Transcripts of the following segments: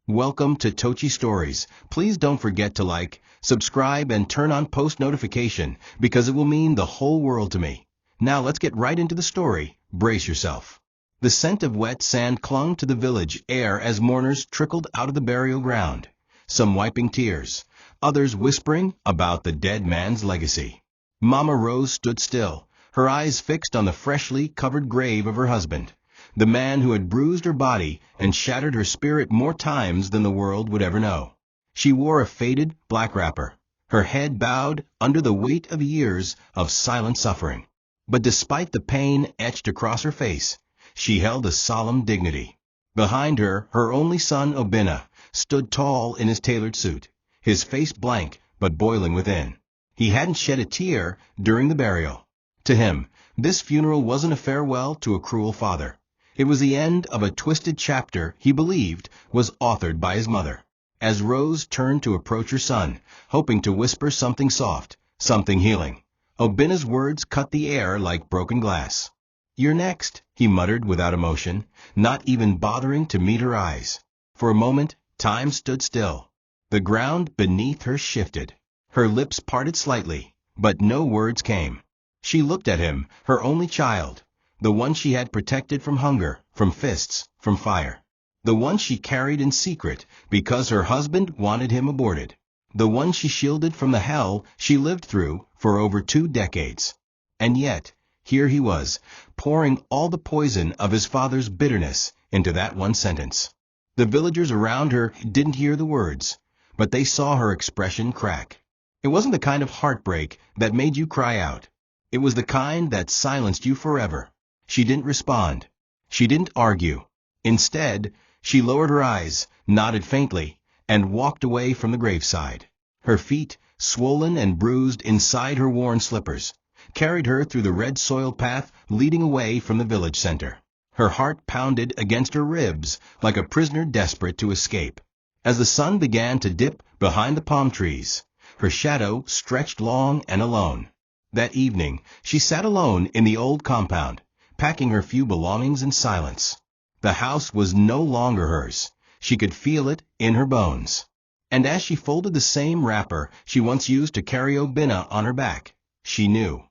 Welcome to Tochi Stories. Please don't forget to like, subscribe, and turn on post notification because it will mean the whole world to me. Now let's get right into the story. Brace yourself. The scent of wet sand clung to the village air as mourners trickled out of the burial ground, some wiping tears, others whispering about the dead man's legacy. Mama Rose stood still, her eyes fixed on the freshly covered grave of her husband, the man who had bruised her body and shattered her spirit more times than the world would ever know. She wore a faded black wrapper, her head bowed under the weight of years of silent suffering. But despite the pain etched across her face, she held a solemn dignity. Behind her, her only son, Obinna, stood tall in his tailored suit, his face blank but boiling within. He hadn't shed a tear during the burial. To him, this funeral wasn't a farewell to a cruel father. It was the end of a twisted chapter he believed was authored by his mother. As Rose turned to approach her son, hoping to whisper something soft, something healing, Obinna's words cut the air like broken glass. "You're next," he muttered without emotion, not even bothering to meet her eyes. For a moment, time stood still. The ground beneath her shifted. Her lips parted slightly, but no words came. She looked at him, her only child, the one she had protected from hunger, from fists, from fire. The one she carried in secret because her husband wanted him aborted. The one she shielded from the hell she lived through for over 2 decades. And yet, here he was, pouring all the poison of his father's bitterness into that one sentence. The villagers around her didn't hear the words, but they saw her expression crack. It wasn't the kind of heartbreak that made you cry out. It was the kind that silenced you forever. She didn't respond. She didn't argue. Instead, she lowered her eyes, nodded faintly, and walked away from the graveside. Her feet, swollen and bruised inside her worn slippers, carried her through the red soil path leading away from the village center. Her heart pounded against her ribs like a prisoner desperate to escape. As the sun began to dip behind the palm trees, her shadow stretched long and alone. That evening, she sat alone in the old compound, packing her few belongings in silence. The house was no longer hers. She could feel it in her bones. And as she folded the same wrapper she once used to carry Obinna on her back, she knew.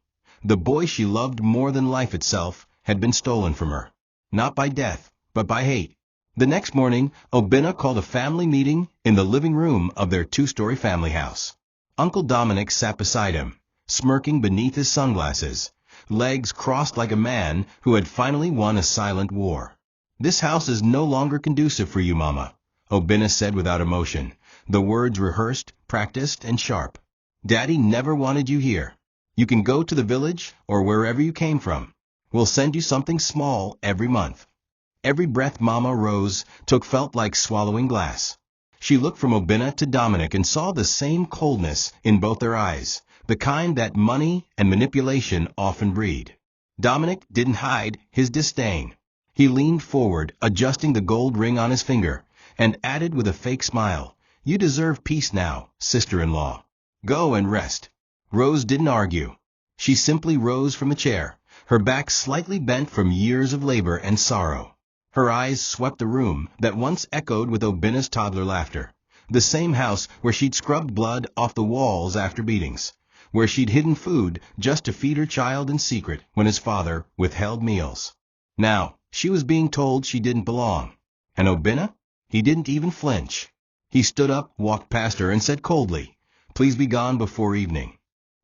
The boy she loved more than life itself had been stolen from her. Not by death, but by hate. The next morning, Obinna called a family meeting in the living room of their 2-story family house. Uncle Dominic sat beside him, smirking beneath his sunglasses, legs crossed like a man who had finally won a silent war. "This house is no longer conducive for you, Mama," Obinna said without emotion, the words rehearsed, practiced, and sharp. "Daddy never wanted you here. You can go to the village or wherever you came from. We'll send you something small every month." Every breath Mama Rose took felt like swallowing glass. She looked from Obinna to Dominic and saw the same coldness in both their eyes, the kind that money and manipulation often breed. Dominic didn't hide his disdain. He leaned forward, adjusting the gold ring on his finger, and added with a fake smile, "You deserve peace now, sister-in-law. Go and rest." Rose didn't argue. She simply rose from the chair, her back slightly bent from years of labor and sorrow. Her eyes swept the room that once echoed with Obinna's toddler laughter, the same house where she'd scrubbed blood off the walls after beatings, where she'd hidden food just to feed her child in secret when his father withheld meals. Now, she was being told she didn't belong. And Obinna? He didn't even flinch. He stood up, walked past her, and said coldly, "Please be gone before evening."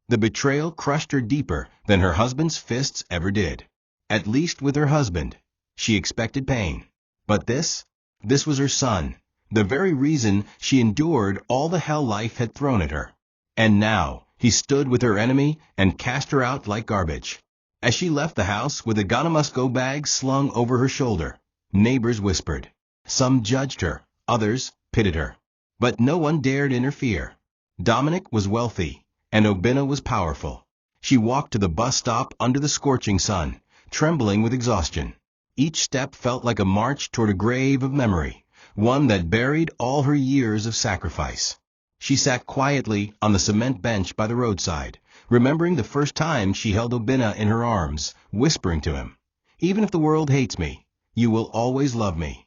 The betrayal crushed her deeper than her husband's fists ever did. At least with her husband, she expected pain. But this was her son, the very reason she endured all the hell life had thrown at her. And now, he stood with her enemy and cast her out like garbage. As she left the house with a gonna-must-go bag slung over her shoulder, neighbors whispered. Some judged her, others pitied her. But no one dared interfere. Dominic was wealthy, and Obinna was powerful. She walked to the bus stop under the scorching sun, trembling with exhaustion. Each step felt like a march toward a grave of memory, one that buried all her years of sacrifice. She sat quietly on the cement bench by the roadside, remembering the first time she held Obinna in her arms, whispering to him, "Even if the world hates me, you will always love me."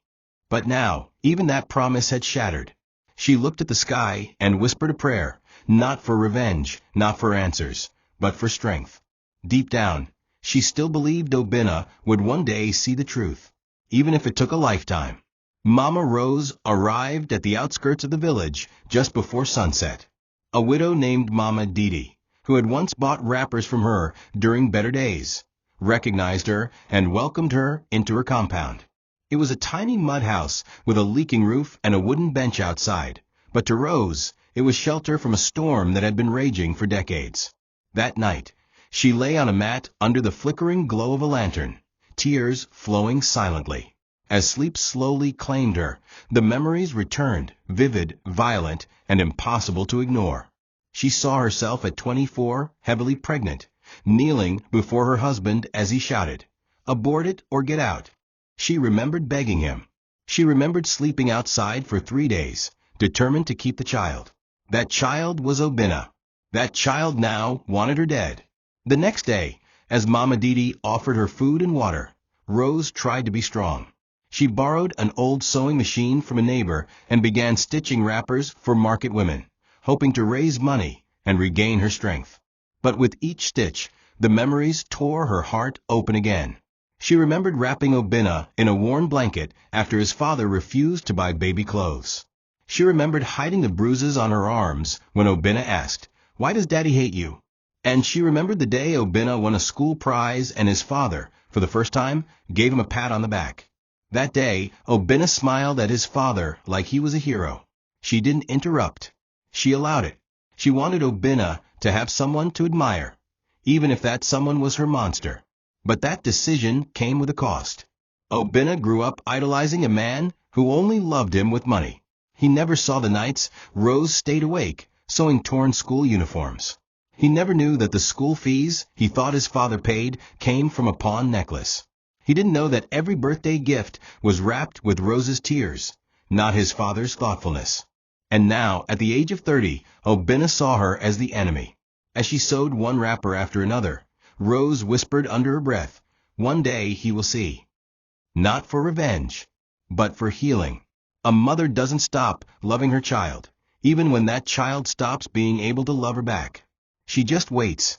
But now, even that promise had shattered. She looked at the sky and whispered a prayer, not for revenge, not for answers, but for strength. Deep down, she still believed Obinna would one day see the truth, even if it took a lifetime. Mama Rose arrived at the outskirts of the village just before sunset. A widow named Mama Didi, who had once bought wrappers from her during better days, recognized her and welcomed her into her compound. It was a tiny mud house with a leaking roof and a wooden bench outside, but to Rose, it was shelter from a storm that had been raging for decades. That night, she lay on a mat under the flickering glow of a lantern, tears flowing silently. As sleep slowly claimed her, the memories returned, vivid, violent, and impossible to ignore. She saw herself at 24, heavily pregnant, kneeling before her husband as he shouted, "Abort it or get out." She remembered begging him. She remembered sleeping outside for 3 days, determined to keep the child. That child was Obinna. That child now wanted her dead. The next day, as Mama Didi offered her food and water, Rose tried to be strong. She borrowed an old sewing machine from a neighbor and began stitching wrappers for market women, hoping to raise money and regain her strength. But with each stitch, the memories tore her heart open again. She remembered wrapping Obinna in a worn blanket after his father refused to buy baby clothes. She remembered hiding the bruises on her arms when Obinna asked, "Why does Daddy hate you?" And she remembered the day Obinna won a school prize and his father, for the first time, gave him a pat on the back. That day, Obinna smiled at his father like he was a hero. She didn't interrupt. She allowed it. She wanted Obinna to have someone to admire, even if that someone was her monster. But that decision came with a cost. Obinna grew up idolizing a man who only loved him with money. He never saw the nights Rose stayed awake, sewing torn school uniforms. He never knew that the school fees he thought his father paid came from a pawn necklace. He didn't know that every birthday gift was wrapped with Rose's tears, not his father's thoughtfulness. And now, at the age of 30, Obinna saw her as the enemy. As she sewed one wrapper after another, Rose whispered under her breath, "One day he will see." Not for revenge, but for healing. A mother doesn't stop loving her child, even when that child stops being able to love her back. She just waits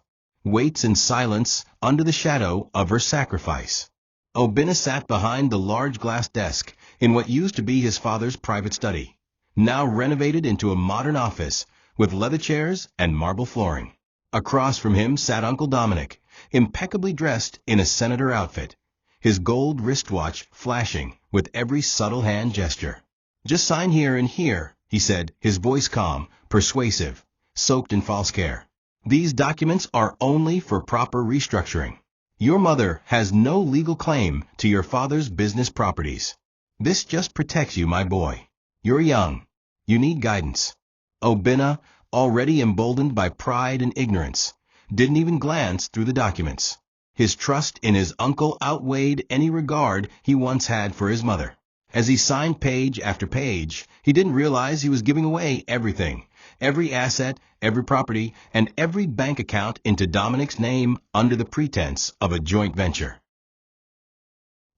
in silence under the shadow of her sacrifice. Obinna sat behind the large glass desk in what used to be his father's private study, now renovated into a modern office with leather chairs and marble flooring. Across from him sat Uncle Dominic, impeccably dressed in a senator outfit, his gold wristwatch flashing with every subtle hand gesture. "Just sign here and here," he said, his voice calm, persuasive, soaked in false care. "These documents are only for proper restructuring. Your mother has no legal claim to your father's business properties. This just protects you, my boy. You're young. You need guidance." Obinna, already emboldened by pride and ignorance, didn't even glance through the documents. His trust in his uncle outweighed any regard he once had for his mother. As he signed page after page, he didn't realize he was giving away everything, every asset, every property, and every bank account into Dominic's name under the pretense of a joint venture.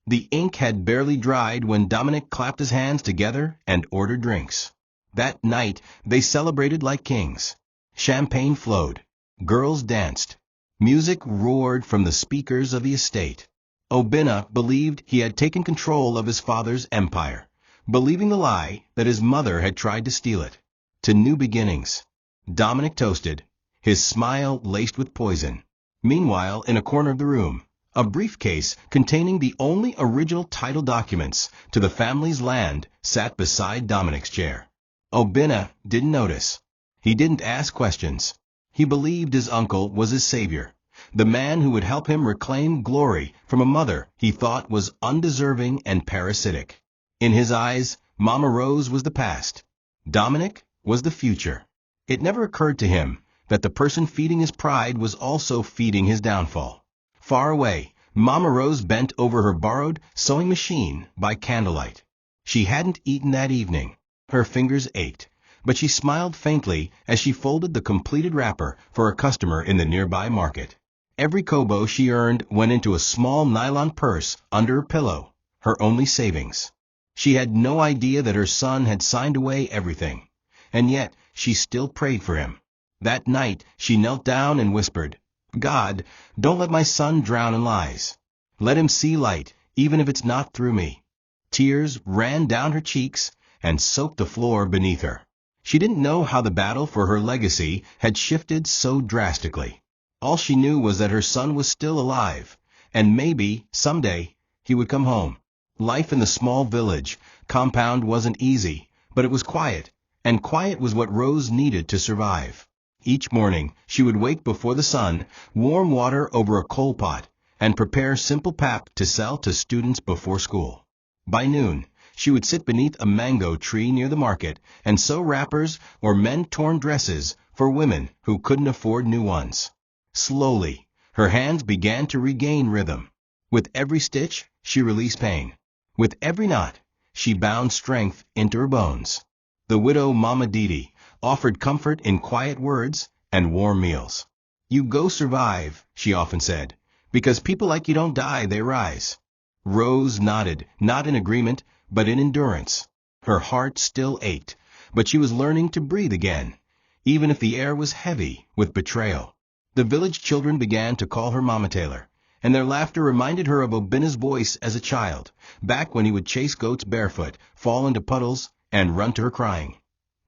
The ink had barely dried when Dominic clapped his hands together and ordered drinks. That night, they celebrated like kings. Champagne flowed. Girls danced. Music roared from the speakers of the estate. Obinna believed he had taken control of his father's empire, believing the lie that his mother had tried to steal it. To new beginnings. Dominic toasted, his smile laced with poison. Meanwhile, in a corner of the room, a briefcase containing the only original title documents to the family's land sat beside Dominic's chair. Obinna didn't notice. He didn't ask questions. He believed his uncle was his savior, the man who would help him reclaim glory from a mother he thought was undeserving and parasitic. In his eyes, Mama Rose was the past. Dominic was the future. It never occurred to him that the person feeding his pride was also feeding his downfall. Far away, Mama Rose bent over her borrowed sewing machine by candlelight. She hadn't eaten that evening. Her fingers ached, but she smiled faintly as she folded the completed wrapper for a customer in the nearby market. Every kobo she earned went into a small nylon purse under her pillow, her only savings. She had no idea that her son had signed away everything, and yet she still prayed for him. That night she knelt down and whispered, "God, don't let my son drown in lies. Let him see light, even if it's not through me." Tears ran down her cheeks and soaked the floor beneath her. She didn't know how the battle for her legacy had shifted so drastically. All she knew was that her son was still alive, and maybe, someday, he would come home. Life in the small village compound wasn't easy, but it was quiet, and quiet was what Rose needed to survive. Each morning, she would wake before the sun, warm water over a coal pot, and prepare simple pap to sell to students before school. By noon, she would sit beneath a mango tree near the market and sew wrappers or mend torn dresses for women who couldn't afford new ones. Slowly, her hands began to regain rhythm. With every stitch, she released pain. With every knot, she bound strength into her bones. The widow Mama Didi offered comfort in quiet words and warm meals. "You go survive," she often said, "because people like you don't die, they rise." Rose nodded, not in agreement, but in endurance. Her heart still ached, but she was learning to breathe again, even if the air was heavy with betrayal. The village children began to call her Mama Taylor, and their laughter reminded her of Obinna's voice as a child, back when he would chase goats barefoot, fall into puddles, and run to her crying,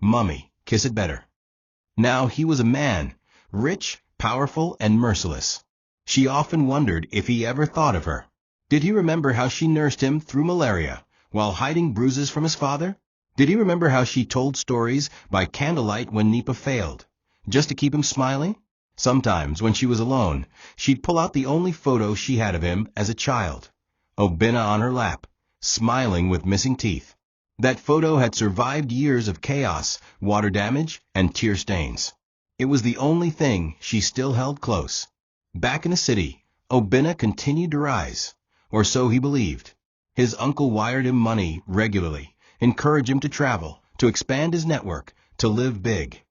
"Mummy, kiss it better." Now he was a man, rich, powerful, and merciless. She often wondered if he ever thought of her. Did he remember how she nursed him through malaria while hiding bruises from his father? Did he remember how she told stories by candlelight when Nipa failed, just to keep him smiling? Sometimes, when she was alone, she'd pull out the only photo she had of him as a child, Obinna on her lap, smiling with missing teeth. That photo had survived years of chaos, water damage, and tear stains. It was the only thing she still held close. Back in the city, Obinna continued to rise, or so he believed. His uncle wired him money regularly, encouraged him to travel, to expand his network, to live big.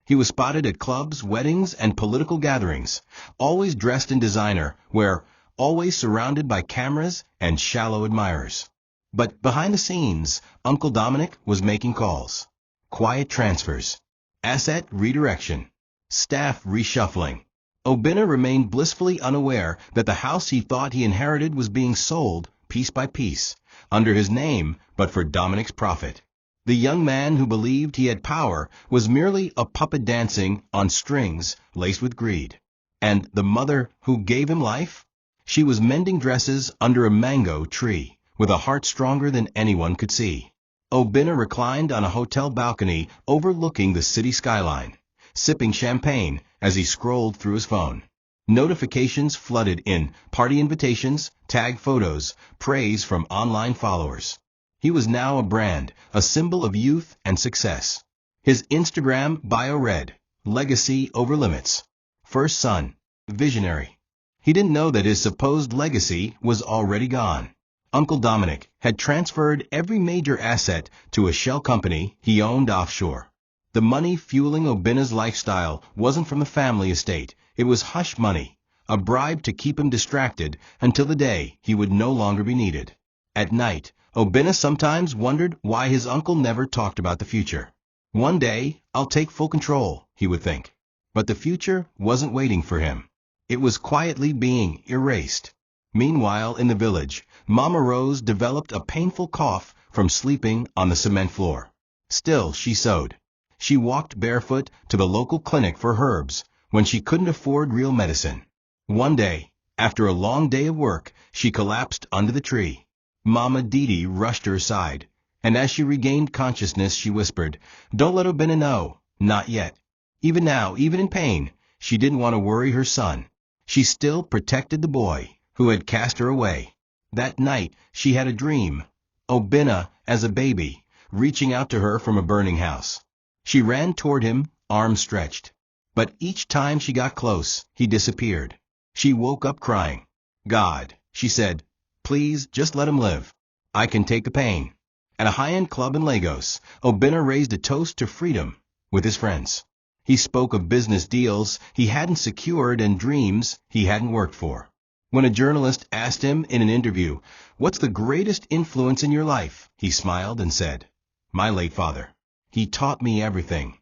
He was spotted at clubs, weddings, and political gatherings, always dressed in designer, always surrounded by cameras and shallow admirers. But behind the scenes, Uncle Dominic was making calls. Quiet transfers, asset redirection, staff reshuffling. Obinna remained blissfully unaware that the house he thought he inherited was being sold, piece by piece, under his name, but for Dominic's profit. The young man who believed he had power was merely a puppet dancing on strings laced with greed. And the mother who gave him life? She was mending dresses under a mango tree, with a heart stronger than anyone could see. Obinna reclined on a hotel balcony overlooking the city skyline, sipping champagne as he scrolled through his phone. Notifications flooded in, party invitations, tag photos, praise from online followers. He was now a brand, a symbol of youth and success. His Instagram bio read, "Legacy over limits. First son, visionary." He didn't know that his supposed legacy was already gone. Uncle Dominic had transferred every major asset to a shell company he owned offshore. The money fueling Obinna's lifestyle wasn't from the family estate. It was hush money, a bribe to keep him distracted until the day he would no longer be needed. At night, Obinna sometimes wondered why his uncle never talked about the future. "One day, I'll take full control," he would think. But the future wasn't waiting for him. It was quietly being erased. Meanwhile, in the village, Mama Rose developed a painful cough from sleeping on the cement floor. Still, she sewed. She walked barefoot to the local clinic for herbs when she couldn't afford real medicine. One day, after a long day of work, she collapsed under the tree. Mama Didi rushed to her side, and as she regained consciousness, she whispered, "Don't let Obinna know. Not yet." Even now, even in pain, she didn't want to worry her son. She still protected the boy who had cast her away. That night, she had a dream. Obinna, as a baby, reaching out to her from a burning house. She ran toward him, arms stretched. But each time she got close, he disappeared. She woke up crying. "God," she said, "please just let him live. I can take the pain." At a high-end club in Lagos, Obinna raised a toast to freedom with his friends. He spoke of business deals he hadn't secured and dreams he hadn't worked for. When a journalist asked him in an interview, "What's the greatest influence in your life?" he smiled and said, "My late father. He taught me everything."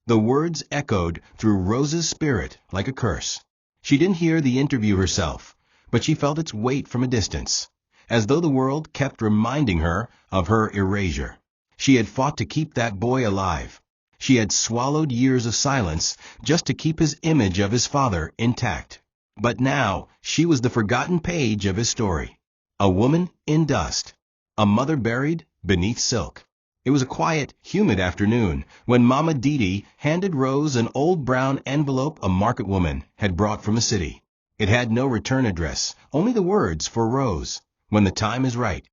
The words echoed through Rose's spirit like a curse. She didn't hear the interview herself, but she felt its weight from a distance, as though the world kept reminding her of her erasure. She had fought to keep that boy alive. She had swallowed years of silence just to keep his image of his father intact. But now she was the forgotten page of his story. A woman in dust. A mother buried beneath silk. It was a quiet, humid afternoon when Mama Didi handed Rose an old brown envelope a market woman had brought from the city. It had no return address, only the words for Rose, "When the time is right."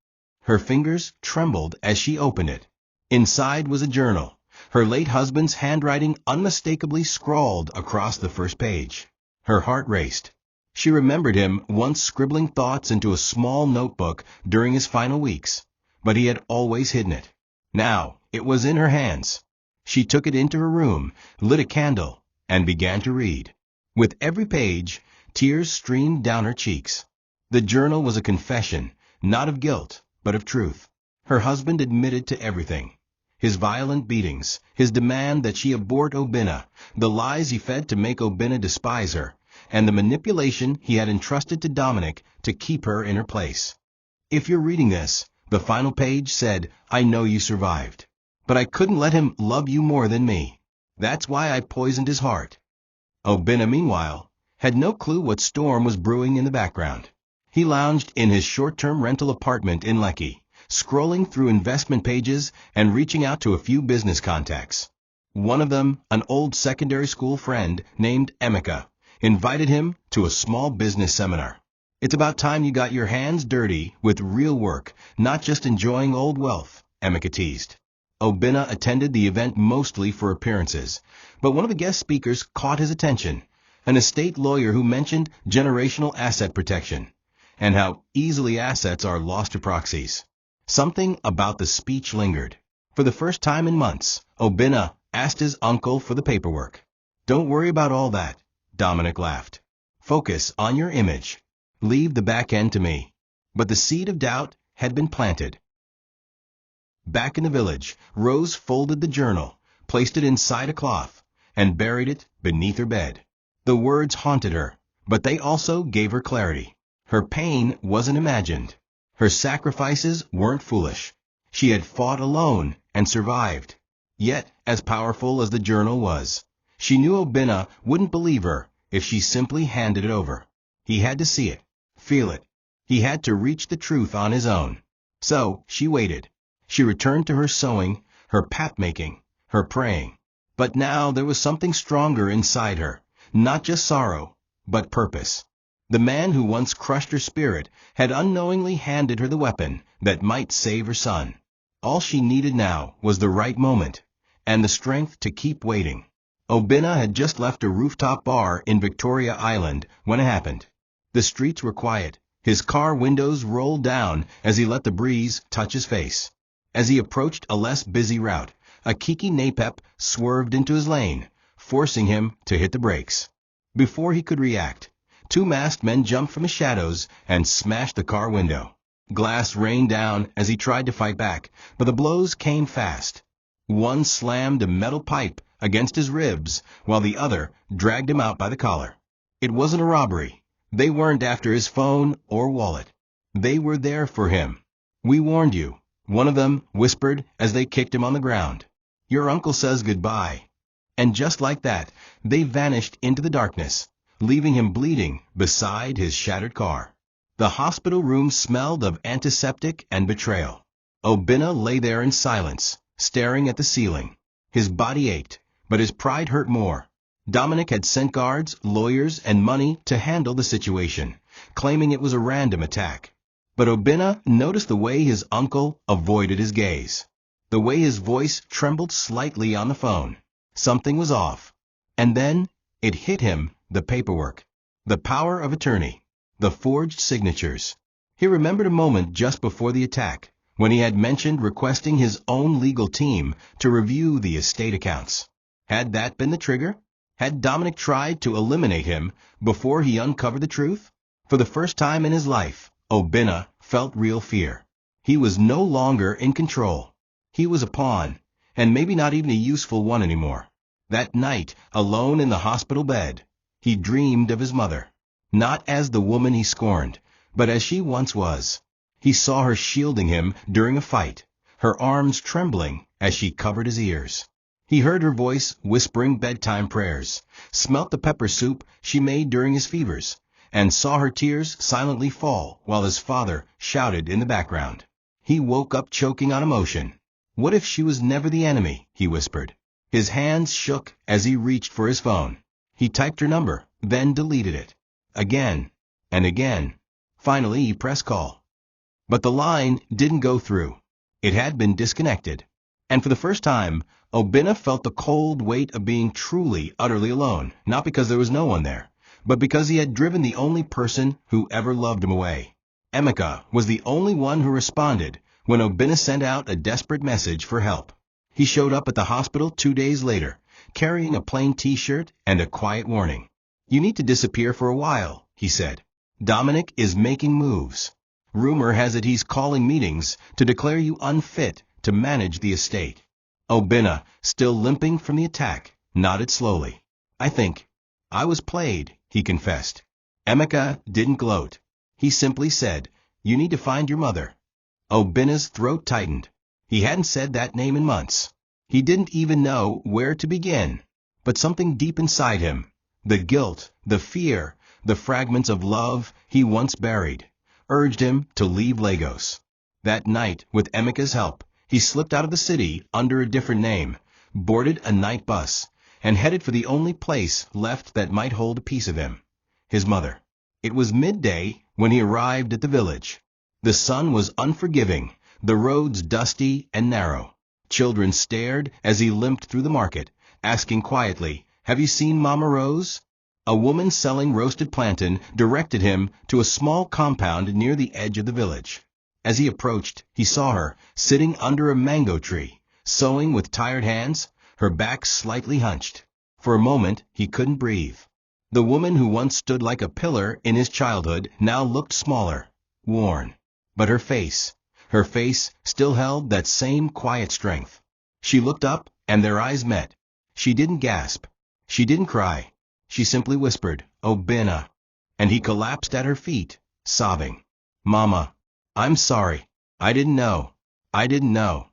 Her fingers trembled as she opened it. Inside was a journal, her late husband's handwriting unmistakably scrawled across the first page. Her heart raced. She remembered him once scribbling thoughts into a small notebook during his final weeks, but he had always hidden it. Now it was in her hands. She took it into her room, lit a candle, and began to read. With every page, tears streamed down her cheeks. The journal was a confession, not of guilt, but of truth. Her husband admitted to everything. His violent beatings, his demand that she abort Obinna, the lies he fed to make Obinna despise her, and the manipulation he had entrusted to Dominic to keep her in her place. "If you're reading this," the final page said, "I know you survived. But I couldn't let him love you more than me. That's why I poisoned his heart." Obinna, meanwhile, had no clue what storm was brewing in the background. He lounged in his short-term rental apartment in Lekki, scrolling through investment pages and reaching out to a few business contacts. One of them, an old secondary school friend named Emeka, invited him to a small business seminar. "It's about time you got your hands dirty with real work, not just enjoying old wealth," Emeka teased. Obinna attended the event mostly for appearances, but one of the guest speakers caught his attention, an estate lawyer who mentioned generational asset protection, and how easily assets are lost to proxies. Something about the speech lingered. For the first time in months, Obinna asked his uncle for the paperwork. "Don't worry about all that," Dominic laughed. "Focus on your image. Leave the back end to me." But the seed of doubt had been planted. Back in the village, Rose folded the journal, placed it inside a cloth, and buried it beneath her bed. The words haunted her, but they also gave her clarity. Her pain wasn't imagined. Her sacrifices weren't foolish. She had fought alone and survived. Yet, as powerful as the journal was, she knew Obinna wouldn't believe her if she simply handed it over. He had to see it, feel it. He had to reach the truth on his own. So she waited. She returned to her sewing, her pap-making, her praying. But now there was something stronger inside her, not just sorrow, but purpose. The man who once crushed her spirit had unknowingly handed her the weapon that might save her son. All she needed now was the right moment, and the strength to keep waiting. Obinna had just left a rooftop bar in Victoria Island when it happened. The streets were quiet. His car windows rolled down as he let the breeze touch his face. As he approached a less busy route, a Kiki Napep swerved into his lane, forcing him to hit the brakes. Before he could react, two masked men jumped from the shadows and smashed the car window. Glass rained down as he tried to fight back, but the blows came fast. One slammed a metal pipe against his ribs, while the other dragged him out by the collar. It wasn't a robbery. They weren't after his phone or wallet. They were there for him. "We warned you," one of them whispered as they kicked him on the ground. "Your uncle says goodbye." And just like that, they vanished into the darkness, leaving him bleeding beside his shattered car. The hospital room smelled of antiseptic and betrayal. Obinna lay there in silence, staring at the ceiling. His body ached, but his pride hurt more. Dominic had sent guards, lawyers, and money to handle the situation, claiming it was a random attack. But Obinna noticed the way his uncle avoided his gaze, the way his voice trembled slightly on the phone. Something was off. And then it hit him, the paperwork, the power of attorney, the forged signatures. He remembered a moment just before the attack, when he had mentioned requesting his own legal team to review the estate accounts. Had that been the trigger? Had Dominic tried to eliminate him before he uncovered the truth? For the first time in his life, Obinna felt real fear. He was no longer in control. He was a pawn, and maybe not even a useful one anymore. That night, alone in the hospital bed, he dreamed of his mother. Not as the woman he scorned, but as she once was. He saw her shielding him during a fight, her arms trembling as she covered his ears. He heard her voice whispering bedtime prayers, smelt the pepper soup she made during his fevers, and saw her tears silently fall while his father shouted in the background. He woke up choking on emotion. What if she was never the enemy, he whispered. His hands shook as he reached for his phone. He typed her number, then deleted it. Again and again. Finally, he pressed call. But the line didn't go through. It had been disconnected. And for the first time, Obinna felt the cold weight of being truly, utterly alone, not because there was no one there, but because he had driven the only person who ever loved him away. Emeka was the only one who responded when Obinna sent out a desperate message for help. He showed up at the hospital 2 days later, carrying a plain t-shirt and a quiet warning. "You need to disappear for a while," he said. "Dominic is making moves. Rumor has it he's calling meetings to declare you unfit to manage the estate." Obinna, still limping from the attack, nodded slowly. I was played," he confessed. Emeka didn't gloat. He simply said, "You need to find your mother." Obinna's throat tightened. He hadn't said that name in months. He didn't even know where to begin. But something deep inside him, the guilt, the fear, the fragments of love he once buried, urged him to leave Lagos. That night, with Emeka's help, he slipped out of the city under a different name, boarded a night bus, and headed for the only place left that might hold a piece of him, his mother. It was midday when he arrived at the village. The sun was unforgiving, the roads dusty and narrow. Children stared as he limped through the market, asking quietly, "Have you seen Mama Rose?" A woman selling roasted plantain directed him to a small compound near the edge of the village. As he approached, he saw her, sitting under a mango tree, sewing with tired hands, her back slightly hunched. For a moment, he couldn't breathe. The woman who once stood like a pillar in his childhood now looked smaller, worn. But her face still held that same quiet strength. She looked up, and their eyes met. She didn't gasp. She didn't cry. She simply whispered, "Obinna." And he collapsed at her feet, sobbing. "Mama, I'm sorry. I didn't know. I didn't know."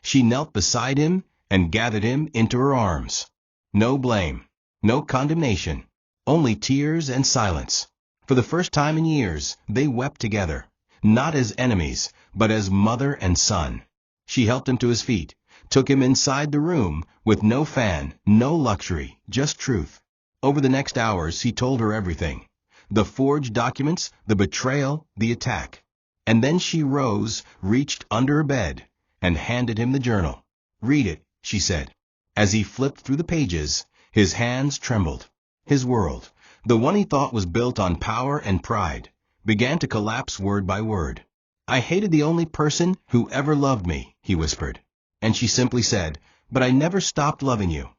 She knelt beside him and gathered him into her arms. No blame, no condemnation, only tears and silence. For the first time in years, they wept together, not as enemies, but as mother and son. She helped him to his feet, took him inside the room with no fan, no luxury, just truth. Over the next hours, he told her everything. The forged documents, the betrayal, the attack. And then she rose, reached under her bed, and handed him the journal. "Read it," she said. As he flipped through the pages, his hands trembled. His world, the one he thought was built on power and pride, began to collapse word by word. "I hated the only person who ever loved me," he whispered. And she simply said, "But I never stopped loving you."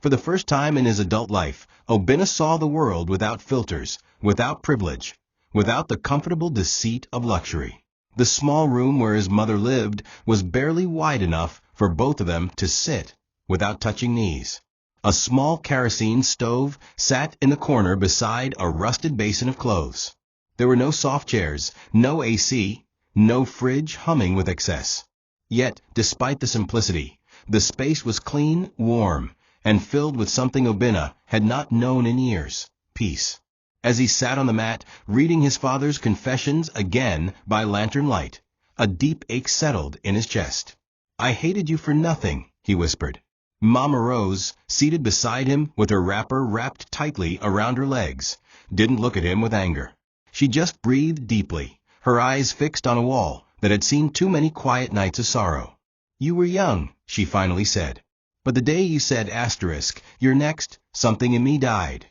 For the first time in his adult life, Obinna saw the world without filters, without privilege, without the comfortable deceit of luxury. The small room where his mother lived was barely wide enough for both of them to sit without touching knees. A small kerosene stove sat in the corner beside a rusted basin of clothes. There were no soft chairs, no AC, no fridge humming with excess. Yet, despite the simplicity, the space was clean, warm, and filled with something Obinna had not known in years, peace. As he sat on the mat, reading his father's confessions again by lantern light, a deep ache settled in his chest. "I hated you for nothing," he whispered. Mama Rose, seated beside him with her wrapper wrapped tightly around her legs, didn't look at him with anger. She just breathed deeply, her eyes fixed on a wall that had seen too many quiet nights of sorrow. "You were young," she finally said. "But the day you said asterisk, you're next, something in me died."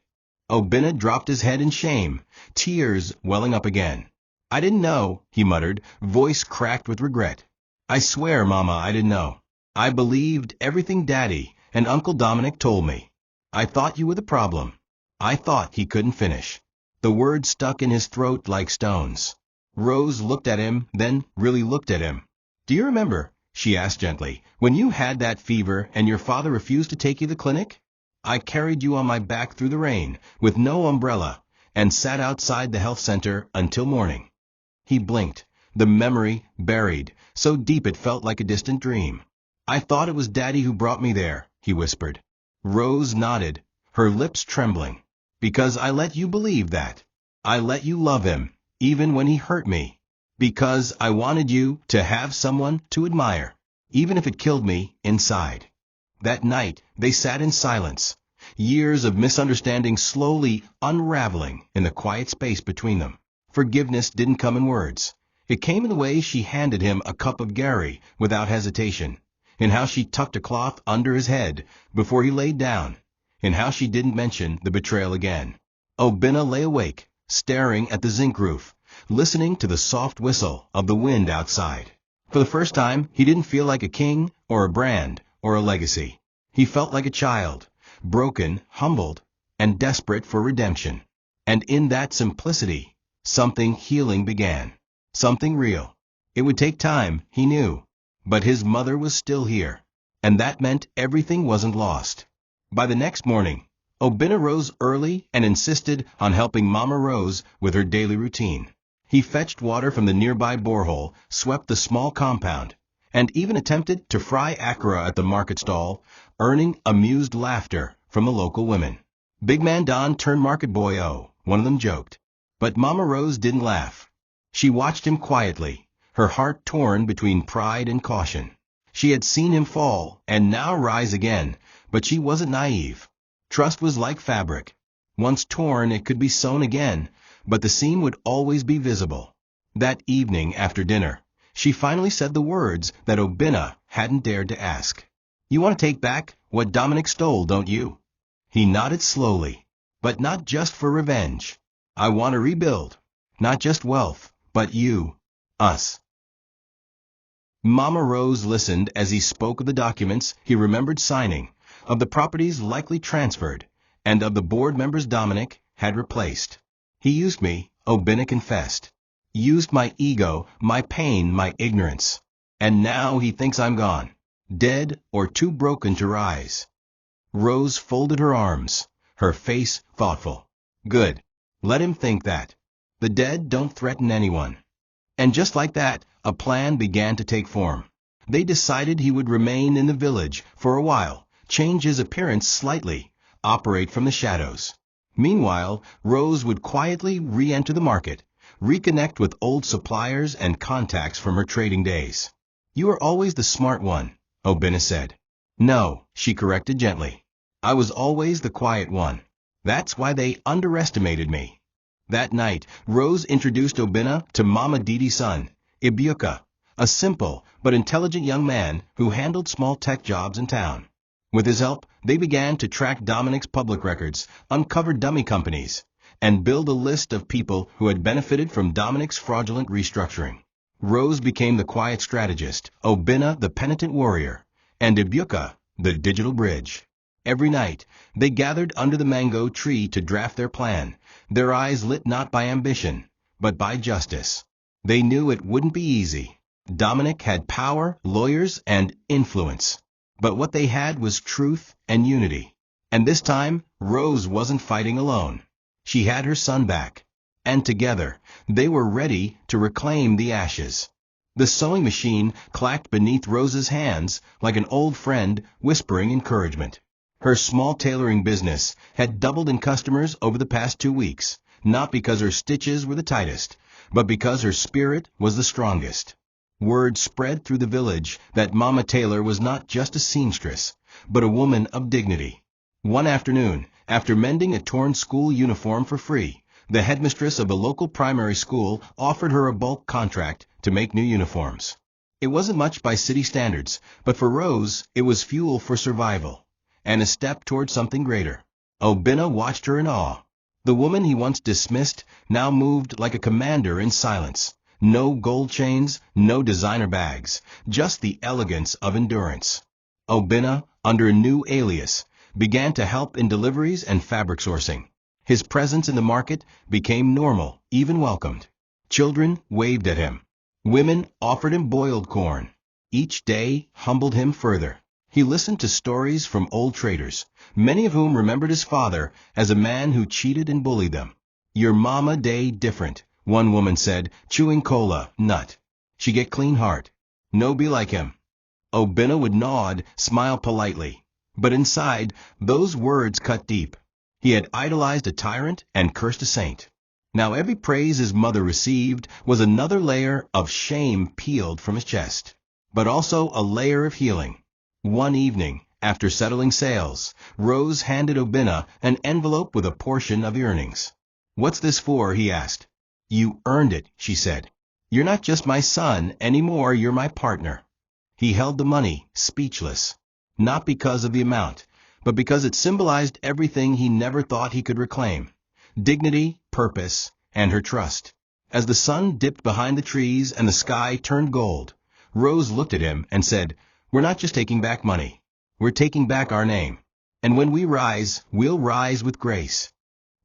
Obinna dropped his head in shame, tears welling up again. "I didn't know," he muttered, voice cracked with regret. "I swear, Mama, I didn't know. I believed everything Daddy and Uncle Dominic told me. I thought you were the problem." I thought he couldn't finish. The words stuck in his throat like stones. Rose looked at him, then really looked at him. "Do you remember," she asked gently, "when you had that fever and your father refused to take you to the clinic? I carried you on my back through the rain, with no umbrella, and sat outside the health center until morning." He blinked, the memory buried, so deep it felt like a distant dream. "I thought it was Daddy who brought me there," he whispered. Rose nodded, her lips trembling. "Because I let you believe that. I let you love him, even when he hurt me. Because I wanted you to have someone to admire, even if it killed me inside." That night, they sat in silence, years of misunderstanding slowly unraveling in the quiet space between them. Forgiveness didn't come in words. It came in the way she handed him a cup of Gary without hesitation, in how she tucked a cloth under his head before he laid down, in how she didn't mention the betrayal again. Obinna lay awake, staring at the zinc roof, listening to the soft whistle of the wind outside. For the first time, he didn't feel like a king or a brand or a legacy. He felt like a child, broken, humbled, and desperate for redemption. And in that simplicity, something healing began. Something real. It would take time, he knew. But his mother was still here. And that meant everything wasn't lost. By the next morning, Obinna rose early and insisted on helping Mama Rose with her daily routine. He fetched water from the nearby borehole, swept the small compound, and even attempted to fry akara at the market stall, earning amused laughter from the local women. Big Man Don turned market boy one of them joked. But Mama Rose didn't laugh. She watched him quietly, her heart torn between pride and caution. She had seen him fall and now rise again, but she wasn't naive. Trust was like fabric. Once torn, it could be sewn again, but the seam would always be visible. That evening after dinner, she finally said the words that Obinna hadn't dared to ask. "You want to take back what Dominic stole, don't you?" He nodded slowly. "But not just for revenge. I want to rebuild. Not just wealth, but you. Us." Mama Rose listened as he spoke of the documents he remembered signing, of the properties likely transferred, and of the board members Dominic had replaced. "He used me," Obinna confessed. "Used my ego, my pain, my ignorance. And now he thinks I'm gone, dead or too broken to rise." Rose folded her arms, her face thoughtful. "Good. Let him think that. The dead don't threaten anyone." And just like that, a plan began to take form. They decided he would remain in the village for a while, change his appearance slightly, operate from the shadows. Meanwhile, Rose would quietly re-enter the market, reconnect with old suppliers and contacts from her trading days. "You are always the smart one," Obinna said. "No," she corrected gently. "I was always the quiet one. That's why they underestimated me." That night, Rose introduced Obinna to Mama Didi's son, Ibuka, a simple but intelligent young man who handled small tech jobs in town. With his help, they began to track Dominic's public records, uncover dummy companies, and build a list of people who had benefited from Dominic's fraudulent restructuring. Rose became the quiet strategist, Obinna the penitent warrior, and Ibuka the digital bridge. Every night, they gathered under the mango tree to draft their plan, their eyes lit not by ambition, but by justice. They knew it wouldn't be easy. Dominic had power, lawyers, and influence. But what they had was truth and unity. And this time, Rose wasn't fighting alone. She had her son back. And together, they were ready to reclaim the ashes. The sewing machine clacked beneath Rose's hands like an old friend whispering encouragement. Her small tailoring business had doubled in customers over the past 2 weeks, not because her stitches were the tightest, but because her spirit was the strongest. Word spread through the village that Mama Taylor was not just a seamstress, but a woman of dignity. One afternoon, after mending a torn school uniform for free, the headmistress of a local primary school offered her a bulk contract to make new uniforms. It wasn't much by city standards, but for Rose, it was fuel for survival, and a step toward something greater. Obinna watched her in awe. The woman he once dismissed now moved like a commander in silence. No gold chains, no designer bags, just the elegance of endurance. Obinna, under a new alias, began to help in deliveries and fabric sourcing. His presence in the market became normal, even welcomed. Children waved at him. Women offered him boiled corn. Each day humbled him further. He listened to stories from old traders, many of whom remembered his father as a man who cheated and bullied them. "Your mama day different," one woman said, chewing cola nut. "She get clean heart. No be like him." Obinna would nod, smile politely. But inside, those words cut deep. He had idolized a tyrant and cursed a saint. Now every praise his mother received was another layer of shame peeled from his chest, but also a layer of healing. One evening, after settling sales, Rose handed Obinna an envelope with a portion of the earnings. "What's this for?" he asked. "You earned it," she said. "You're not just my son anymore, you're my partner." He held the money, speechless, not because of the amount, but because it symbolized everything he never thought he could reclaim: dignity, purpose, and her trust. As the sun dipped behind the trees and the sky turned gold, Rose looked at him and said, "We're not just taking back money. We're taking back our name. And when we rise, we'll rise with grace."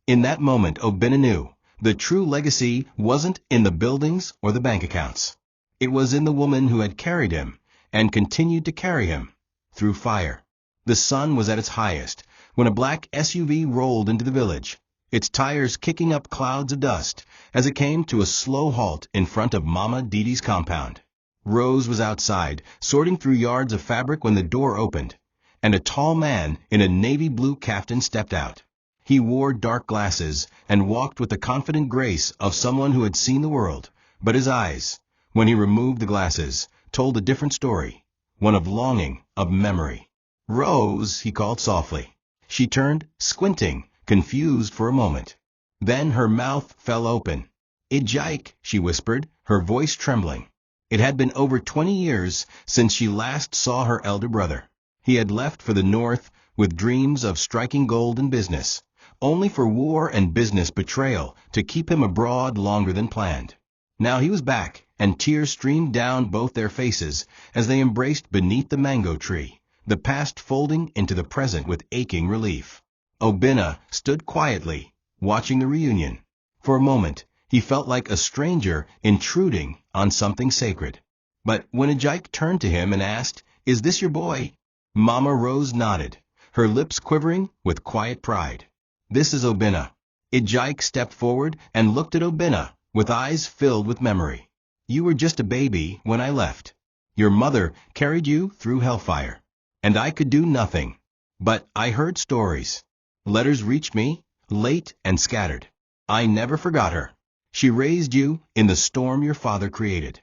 In that moment, Obinna knew the true legacy wasn't in the buildings or the bank accounts. It was in the woman who had carried him and continued to carry him through fire. The sun was at its highest when a black SUV rolled into the village, its tires kicking up clouds of dust as it came to a slow halt in front of Mama Didi's compound. Rose was outside, sorting through yards of fabric when the door opened, and a tall man in a navy blue kaftan stepped out. He wore dark glasses and walked with the confident grace of someone who had seen the world, but his eyes, when he removed the glasses, told a different story, one of longing, of memory. "Rose," he called softly. She turned, squinting, confused for a moment. Then her mouth fell open. "Ijike," she whispered, her voice trembling. It had been over 20 years since she last saw her elder brother. He had left for the north with dreams of striking gold in business, only for war and business betrayal to keep him abroad longer than planned. Now he was back, and tears streamed down both their faces as they embraced beneath the mango tree, the past folding into the present with aching relief. Obinna stood quietly, watching the reunion. For a moment, he felt like a stranger intruding on something sacred. But when Ijike turned to him and asked, "Is this your boy?" Mama Rose nodded, her lips quivering with quiet pride. "This is Obinna." Ijike stepped forward and looked at Obinna with eyes filled with memory. "You were just a baby when I left. Your mother carried you through hellfire, and I could do nothing. But I heard stories. Letters reached me, late and scattered. I never forgot her. She raised you in the storm your father created."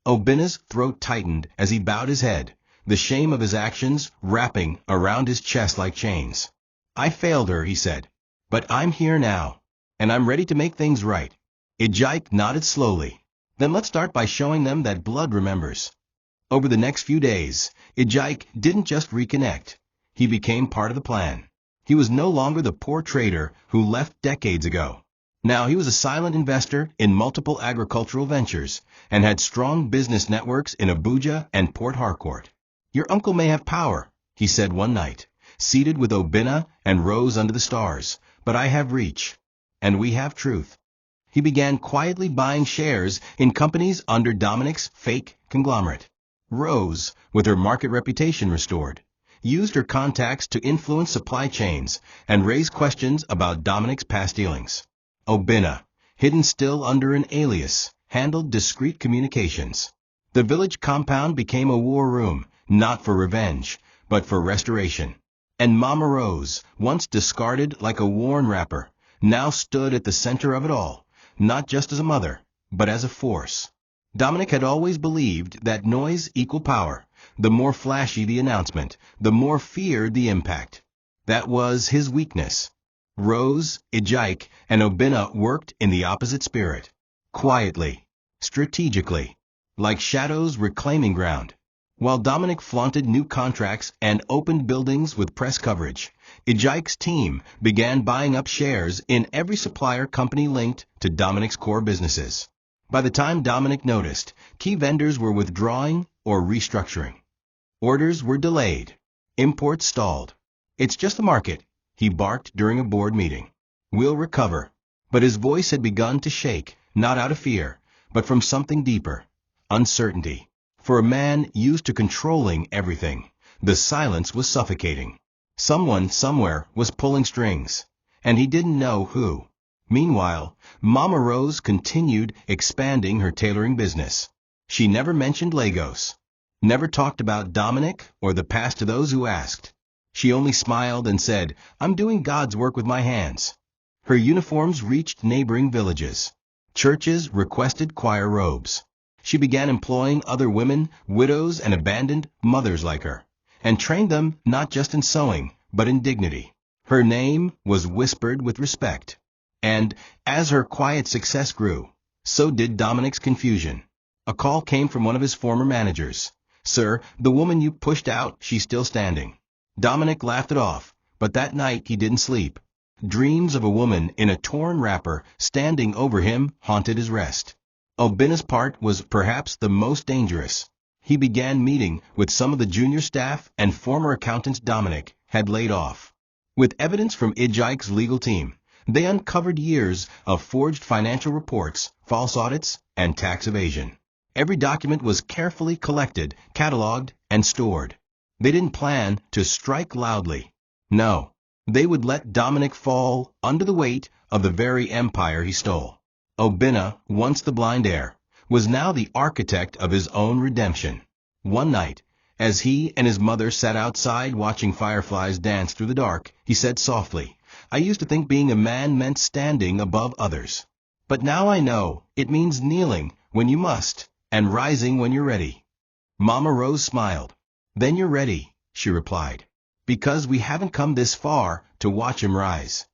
Obinna's throat tightened as he bowed his head, the shame of his actions wrapping around his chest like chains. "I failed her," he said, "but I'm here now, and I'm ready to make things right." Ijike nodded slowly. "Then let's start by showing them that blood remembers." Over the next few days, Ijike didn't just reconnect. He became part of the plan. He was no longer the poor trader who left decades ago. Now he was a silent investor in multiple agricultural ventures and had strong business networks in Abuja and Port Harcourt. "Your uncle may have power," he said one night, seated with Obinna and Rose under the stars, "but I have reach, and we have truth." He began quietly buying shares in companies under Dominic's fake conglomerate. Rose, with her market reputation restored, used her contacts to influence supply chains and raise questions about Dominic's past dealings. Obinna, hidden still under an alias, handled discreet communications. The village compound became a war room, not for revenge, but for restoration. And Mama Rose, once discarded like a worn wrapper, now stood at the center of it all, not just as a mother, but as a force. Dominic had always believed that noise equaled power. The more flashy the announcement, the more feared the impact. That was his weakness. Rose, Ijike, and Obinna worked in the opposite spirit. Quietly, strategically, like shadows reclaiming ground. While Dominic flaunted new contracts and opened buildings with press coverage, Ijike's team began buying up shares in every supplier company linked to Dominic's core businesses. By the time Dominic noticed, key vendors were withdrawing or restructuring. Orders were delayed. Imports stalled. "It's just the market," he barked during a board meeting. We'll recover. But his voice had begun to shake, not out of fear, but from something deeper. Uncertainty. For a man used to controlling everything, the silence was suffocating. Someone somewhere was pulling strings, and he didn't know who. Meanwhile, Mama Rose continued expanding her tailoring business. She never mentioned Lagos, never talked about Dominic or the past to those who asked. She only smiled and said, "I'm doing God's work with my hands." Her uniforms reached neighboring villages. Churches requested choir robes. She began employing other women, widows, and abandoned mothers like her, and trained them not just in sewing, but in dignity. Her name was whispered with respect. And, as her quiet success grew, so did Dominic's confusion. A call came from one of his former managers. "Sir, the woman you pushed out, she's still standing." Dominic laughed it off, but that night he didn't sleep. Dreams of a woman in a torn wrapper standing over him haunted his rest. Obinna's part was perhaps the most dangerous. He began meeting with some of the junior staff and former accountants Dominic had laid off. With evidence from Ijike's legal team, they uncovered years of forged financial reports, false audits, and tax evasion. Every document was carefully collected, cataloged, and stored. They didn't plan to strike loudly. No, they would let Dominic fall under the weight of the very empire he stole. Obinna, once the blind heir, was now the architect of his own redemption. One night, as he and his mother sat outside watching fireflies dance through the dark, he said softly, "I used to think being a man meant standing above others. But now I know it means kneeling when you must, and rising when you're ready." Mama Rose smiled. "Then you're ready," she replied, "because we haven't come this far to watch him rise."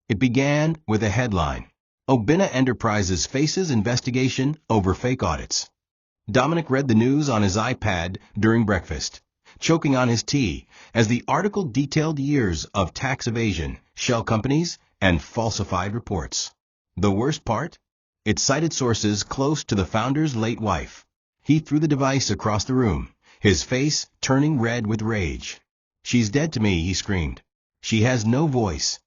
It began with a headline. Obinna Enterprises faces investigation over fake audits. Dominic read the news on his iPad during breakfast, choking on his tea, as the article detailed years of tax evasion, shell companies, and falsified reports. The worst part? It cited sources close to the founder's late wife. He threw the device across the room, his face turning red with rage. "She's dead to me," he screamed. "She has no voice."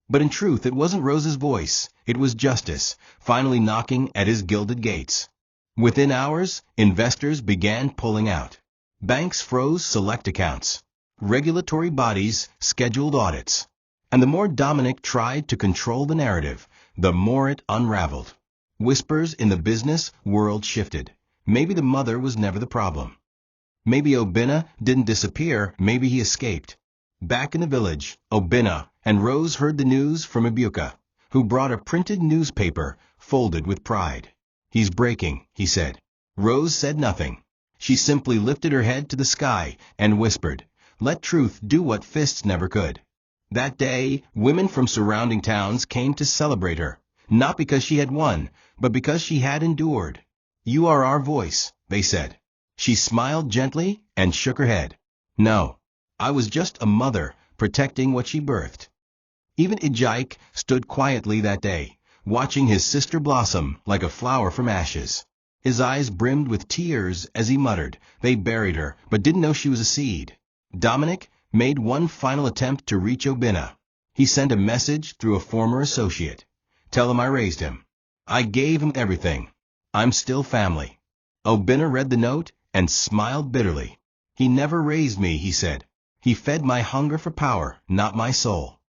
But in truth, it wasn't Rose's voice. It was justice, finally knocking at his gilded gates. Within hours, investors began pulling out. Banks froze select accounts. Regulatory bodies scheduled audits. And the more Dominic tried to control the narrative, the more it unraveled. Whispers in the business world shifted. Maybe the mother was never the problem. Maybe Obinna didn't disappear, maybe he escaped. Back in the village, Obinna and Rose heard the news from Ibuka, who brought a printed newspaper folded with pride. "He's breaking," he said. Rose said nothing. She simply lifted her head to the sky and whispered, "Let truth do what fists never could." That day, women from surrounding towns came to celebrate her, not because she had won, but because she had endured. "You are our voice," they said. She smiled gently and shook her head. "No, I was just a mother protecting what she birthed." Even Ijike stood quietly that day, watching his sister blossom like a flower from ashes. His eyes brimmed with tears as he muttered, "They buried her, but didn't know she was a seed." Dominic made one final attempt to reach Obinna. He sent a message through a former associate. "Tell him I raised him. I gave him everything. I'm still family." Obinna read the note and smiled bitterly. "He never raised me," he said. "He fed my hunger for power, not my soul."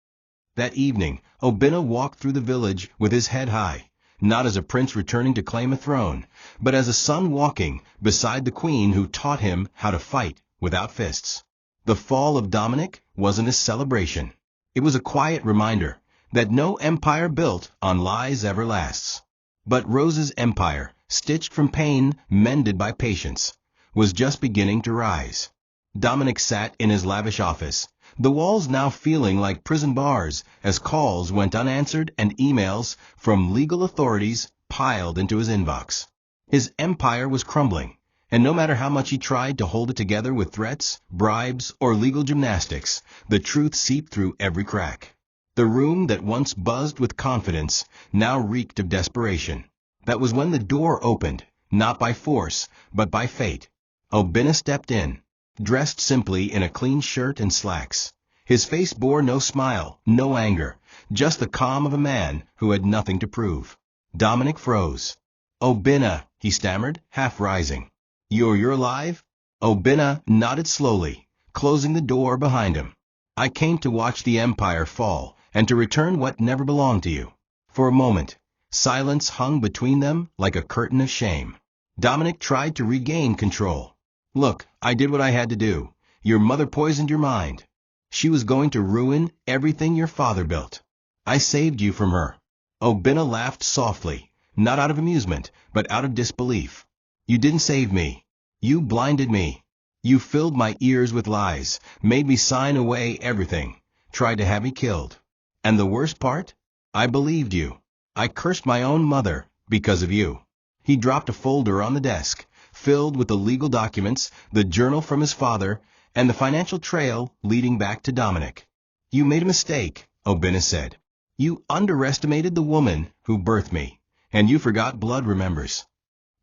That evening, Obinna walked through the village with his head high, not as a prince returning to claim a throne, but as a son walking beside the queen who taught him how to fight without fists. The fall of Dominic wasn't a celebration. It was a quiet reminder that no empire built on lies ever lasts. But Rose's empire, stitched from pain, mended by patience, was just beginning to rise. Dominic sat in his lavish office, the walls now feeling like prison bars as calls went unanswered and emails from legal authorities piled into his inbox. His empire was crumbling, and no matter how much he tried to hold it together with threats, bribes, or legal gymnastics, the truth seeped through every crack. The room that once buzzed with confidence now reeked of desperation. That was when the door opened, not by force, but by fate. Obinna stepped in, dressed simply in a clean shirt and slacks. His face bore no smile, no anger, just the calm of a man who had nothing to prove. Dominic froze. "Obinna," he stammered, half rising. You're alive?" Obinna nodded slowly, closing the door behind him. "I came to watch the empire fall, and to return what never belonged to you." For a moment, silence hung between them like a curtain of shame. Dominic tried to regain control. "Look, I did what I had to do. Your mother poisoned your mind. She was going to ruin everything your father built. I saved you from her." Obinna laughed softly, not out of amusement, but out of disbelief. "You didn't save me. You blinded me. You filled my ears with lies, made me sign away everything, tried to have me killed. And the worst part? I believed you. I cursed my own mother because of you." He dropped a folder on the desk, filled with the legal documents, the journal from his father, and the financial trail leading back to Dominic. "You made a mistake," Obinna said. "You underestimated the woman who birthed me, and you forgot blood remembers."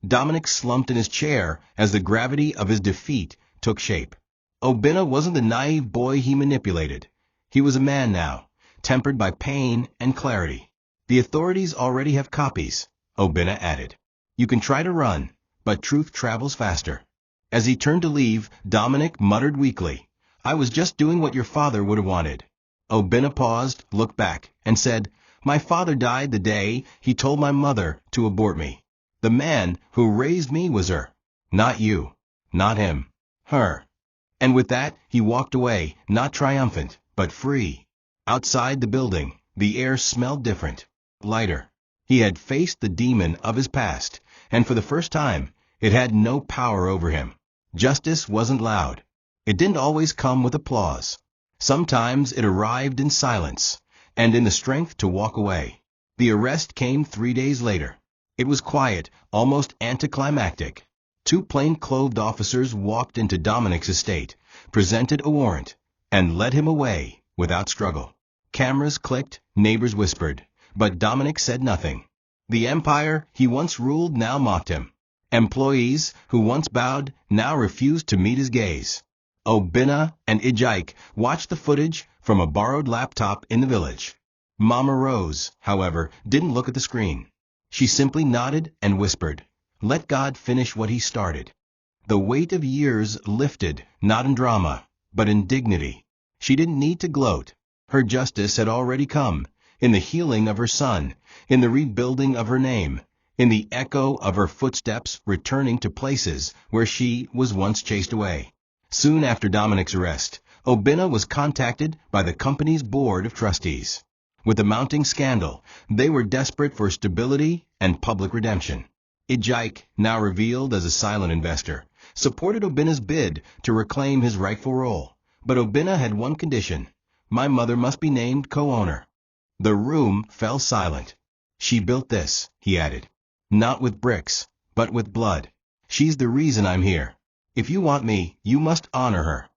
Dominic slumped in his chair as the gravity of his defeat took shape. Obinna wasn't the naive boy he manipulated. He was a man now, tempered by pain and clarity. "The authorities already have copies," Obinna added. "You can try to run, but truth travels faster." As he turned to leave, Dominic muttered weakly, "I was just doing what your father would have wanted." Obinna paused, looked back, and said, "My father died the day he told my mother to abort me. The man who raised me was her. Not you. Not him. Her." And with that, he walked away, not triumphant, but free. Outside the building, the air smelled different, lighter. He had faced the demon of his past, and for the first time, it had no power over him. Justice wasn't loud. It didn't always come with applause. Sometimes it arrived in silence, and in the strength to walk away. The arrest came 3 days later. It was quiet, almost anticlimactic. 2 plain-clothed officers walked into Dominic's estate, presented a warrant, and led him away without struggle. Cameras clicked, neighbors whispered, but Dominic said nothing. The empire he once ruled now mocked him. Employees who once bowed now refused to meet his gaze. Obinna and Ijike watched the footage from a borrowed laptop in the village. Mama Rose, however, didn't look at the screen. She simply nodded and whispered, "Let God finish what he started." The weight of years lifted, not in drama, but in dignity. She didn't need to gloat. Her justice had already come, in the healing of her son, in the rebuilding of her name, in the echo of her footsteps returning to places where she was once chased away. Soon after Dominic's arrest, Obinna was contacted by the company's board of trustees. With the mounting scandal, they were desperate for stability and public redemption. Ijike, now revealed as a silent investor, supported Obinna's bid to reclaim his rightful role. But Obinna had one condition: my mother must be named co-owner. The room fell silent. "She built this," he added. "Not with bricks, but with blood. She's the reason I'm here. If you want me, you must honor her."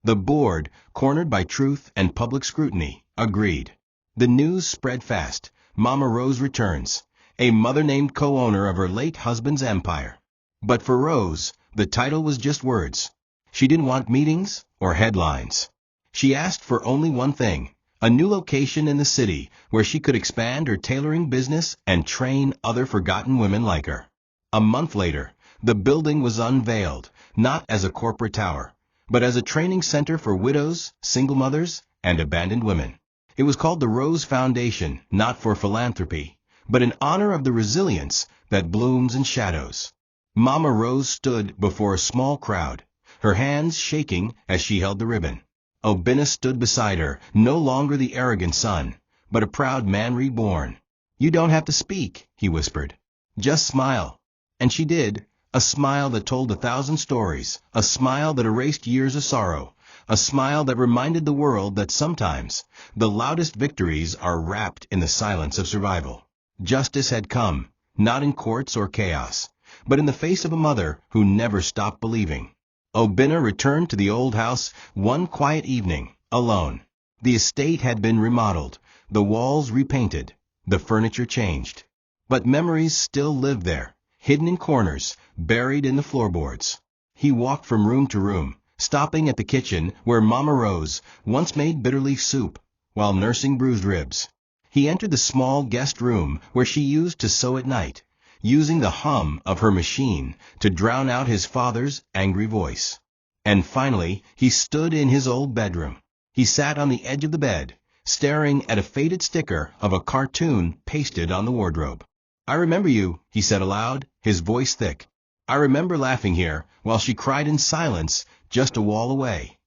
The board, cornered by truth and public scrutiny, agreed. The news spread fast. Mama Rose returns, a mother named co-owner of her late husband's empire. But for Rose, the title was just words. She didn't want meetings or headlines. She asked for only one thing: a new location in the city where she could expand her tailoring business and train other forgotten women like her. A month later, the building was unveiled, not as a corporate tower, but as a training center for widows, single mothers, and abandoned women. It was called the Rose Foundation, not for philanthropy, but in honor of the resilience that blooms in shadows. Mama Rose stood before a small crowd, her hands shaking as she held the ribbon. Obinna stood beside her, no longer the arrogant son, but a proud man reborn. "You don't have to speak," he whispered. "Just smile." And she did, a smile that told 1,000 stories, a smile that erased years of sorrow, a smile that reminded the world that sometimes the loudest victories are wrapped in the silence of survival. Justice had come, not in courts or chaos, but in the face of a mother who never stopped believing. Obinna returned to the old house one quiet evening, alone. The estate had been remodeled, the walls repainted, the furniture changed. But memories still lived there, hidden in corners, buried in the floorboards. He walked from room to room, stopping at the kitchen where Mama Rose once made bitter leaf soup while nursing bruised ribs. He entered the small guest room where she used to sew at night, using the hum of her machine to drown out his father's angry voice. And finally, he stood in his old bedroom. He sat on the edge of the bed, staring at a faded sticker of a cartoon pasted on the wardrobe. "I remember you," he said aloud, his voice thick. "I remember laughing here while she cried in silence just a wall away."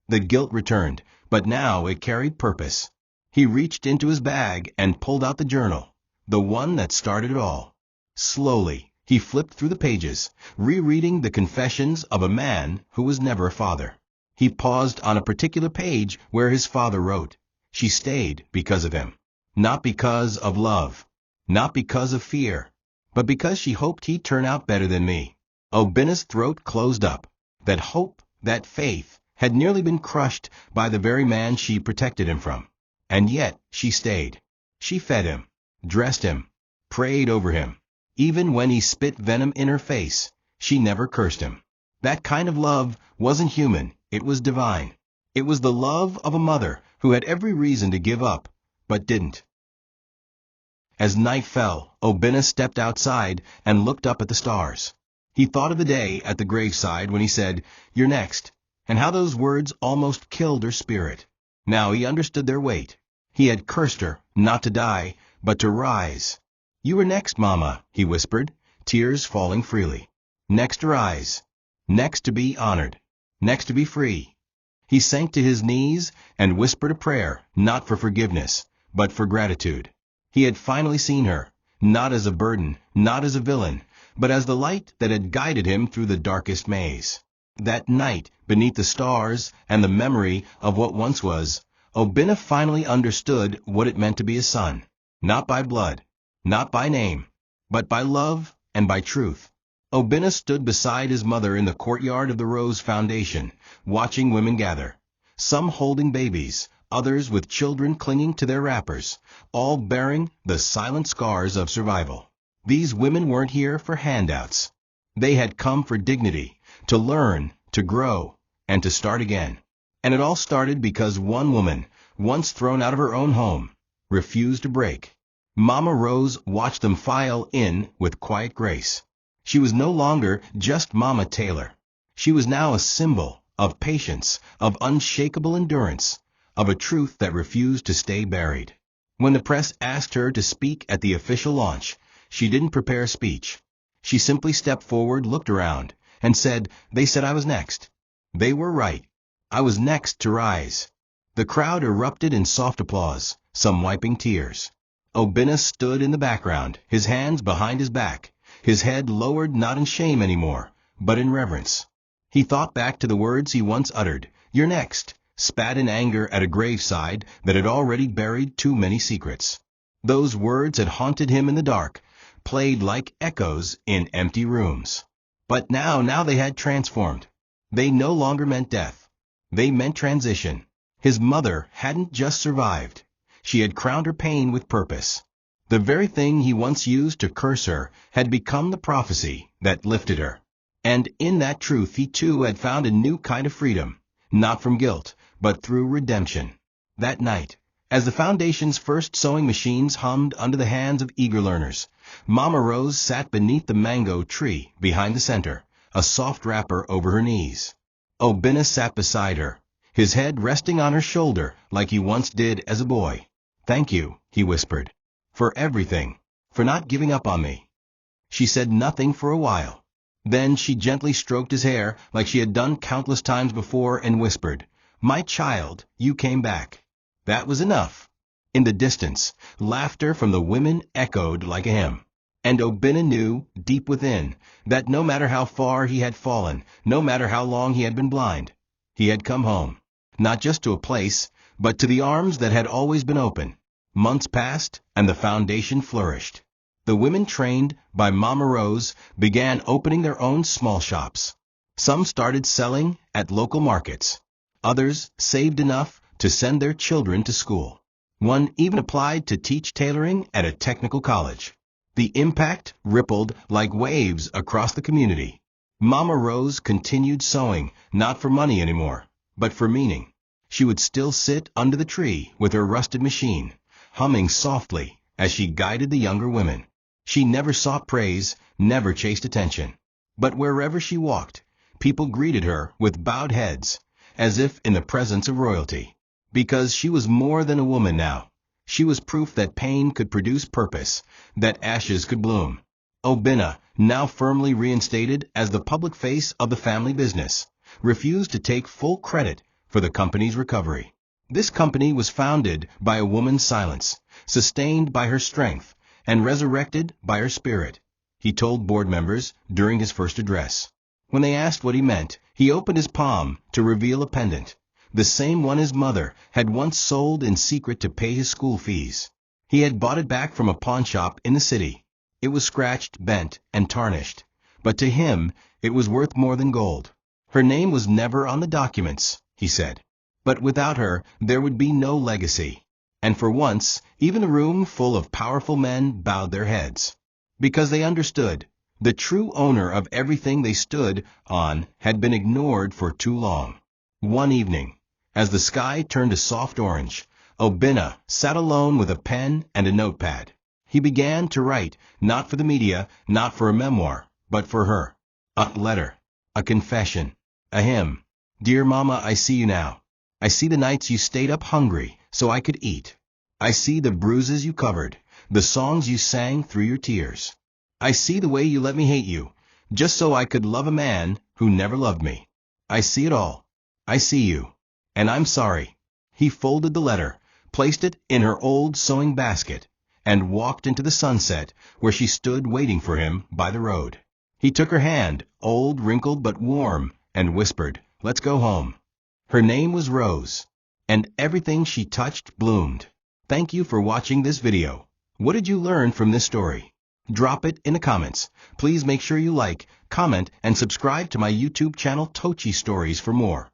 The guilt returned, but now it carried purpose. He reached into his bag and pulled out the journal, the one that started it all. Slowly, he flipped through the pages, rereading the confessions of a man who was never a father. He paused on a particular page where his father wrote, "She stayed because of him. Not because of love, not because of fear, but because she hoped he'd turn out better than me." Obinna's throat closed up. That hope, that faith, had nearly been crushed by the very man she protected him from. And yet she stayed. She fed him, dressed him, prayed over him. Even when he spit venom in her face, she never cursed him. That kind of love wasn't human, it was divine. It was the love of a mother who had every reason to give up, but didn't. As night fell, Obinna stepped outside and looked up at the stars. He thought of the day at the graveside when he said, "You're next," and how those words almost killed her spirit. Now he understood their weight. He had cursed her, not to die, but to rise. "You were next, Mama," he whispered, tears falling freely. "Next to rise. Next to be honored. Next to be free." He sank to his knees and whispered a prayer, not for forgiveness, but for gratitude. He had finally seen her, not as a burden, not as a villain, but as the light that had guided him through the darkest maze. That night, beneath the stars and the memory of what once was, Obinna finally understood what it meant to be a son, not by blood, not by name, but by love and by truth. Obinna stood beside his mother in the courtyard of the Rose Foundation, watching women gather, some holding babies, others with children clinging to their wrappers, all bearing the silent scars of survival. These women weren't here for handouts. They had come for dignity, to learn, to grow, and to start again. And it all started because one woman, once thrown out of her own home, refused to break. Mama Rose watched them file in with quiet grace. She was no longer just Mama Taylor. She was now a symbol of patience, of unshakable endurance, of a truth that refused to stay buried. When the press asked her to speak at the official launch, she didn't prepare a speech. She simply stepped forward, looked around, and said, "They said I was next. They were right. I was next to rise." The crowd erupted in soft applause, some wiping tears. Obinna stood in the background, his hands behind his back, his head lowered not in shame anymore, but in reverence. He thought back to the words he once uttered, "You're next," spat in anger at a graveside that had already buried too many secrets. Those words had haunted him in the dark, played like echoes in empty rooms. But now they had transformed. They no longer meant death. They meant transition. His mother hadn't just survived. She had crowned her pain with purpose. The very thing he once used to curse her had become the prophecy that lifted her. And in that truth he too had found a new kind of freedom, not from guilt, but through redemption. That night, as the Foundation's first sewing machines hummed under the hands of eager learners, Mama Rose sat beneath the mango tree behind the center, a soft wrapper over her knees. Obinna sat beside her, his head resting on her shoulder like he once did as a boy. "Thank you," he whispered, "for everything, for not giving up on me." She said nothing for a while. Then she gently stroked his hair like she had done countless times before and whispered, "My child, you came back." That was enough. In the distance, laughter from the women echoed like a hymn. And Obinna knew, deep within, that no matter how far he had fallen, no matter how long he had been blind, he had come home, not just to a place, but to the arms that had always been open. Months passed, and the Foundation flourished. The women trained by Mama Rose began opening their own small shops. Some started selling at local markets. Others saved enough to send their children to school. One even applied to teach tailoring at a technical college. The impact rippled like waves across the community. Mama Rose continued sewing, not for money anymore, but for meaning. She would still sit under the tree with her rusted machine, humming softly as she guided the younger women. She never sought praise, never chased attention. But wherever she walked, people greeted her with bowed heads, as if in the presence of royalty. Because she was more than a woman now. She was proof that pain could produce purpose, that ashes could bloom. Obinna, now firmly reinstated as the public face of the family business, refused to take full credit for the company's recovery. This company was founded by a woman's silence, sustained by her strength, and resurrected by her spirit, he told board members during his first address. When they asked what he meant, he opened his palm to reveal a pendant, the same one his mother had once sold in secret to pay his school fees. He had bought it back from a pawn shop in the city. It was scratched, bent, and tarnished, but to him it was worth more than gold. Her name was never on the documents, he said. But without her, there would be no legacy. And for once, even a room full of powerful men bowed their heads. Because they understood, the true owner of everything they stood on had been ignored for too long. One evening, as the sky turned a soft orange, Obinna sat alone with a pen and a notepad. He began to write, not for the media, not for a memoir, but for her. A letter, a confession, a hymn. Dear Mama, I see you now. I see the nights you stayed up hungry so I could eat. I see the bruises you covered, the songs you sang through your tears. I see the way you let me hate you, just so I could love a man who never loved me. I see it all. I see you. And I'm sorry. He folded the letter, placed it in her old sewing basket, and walked into the sunset where she stood waiting for him by the road. He took her hand, old, wrinkled, but warm, and whispered, "Let's go home." Her name was Rose, and everything she touched bloomed. Thank you for watching this video. What did you learn from this story? Drop it in the comments. Please make sure you like, comment, and subscribe to my YouTube channel Tochi Stories for more.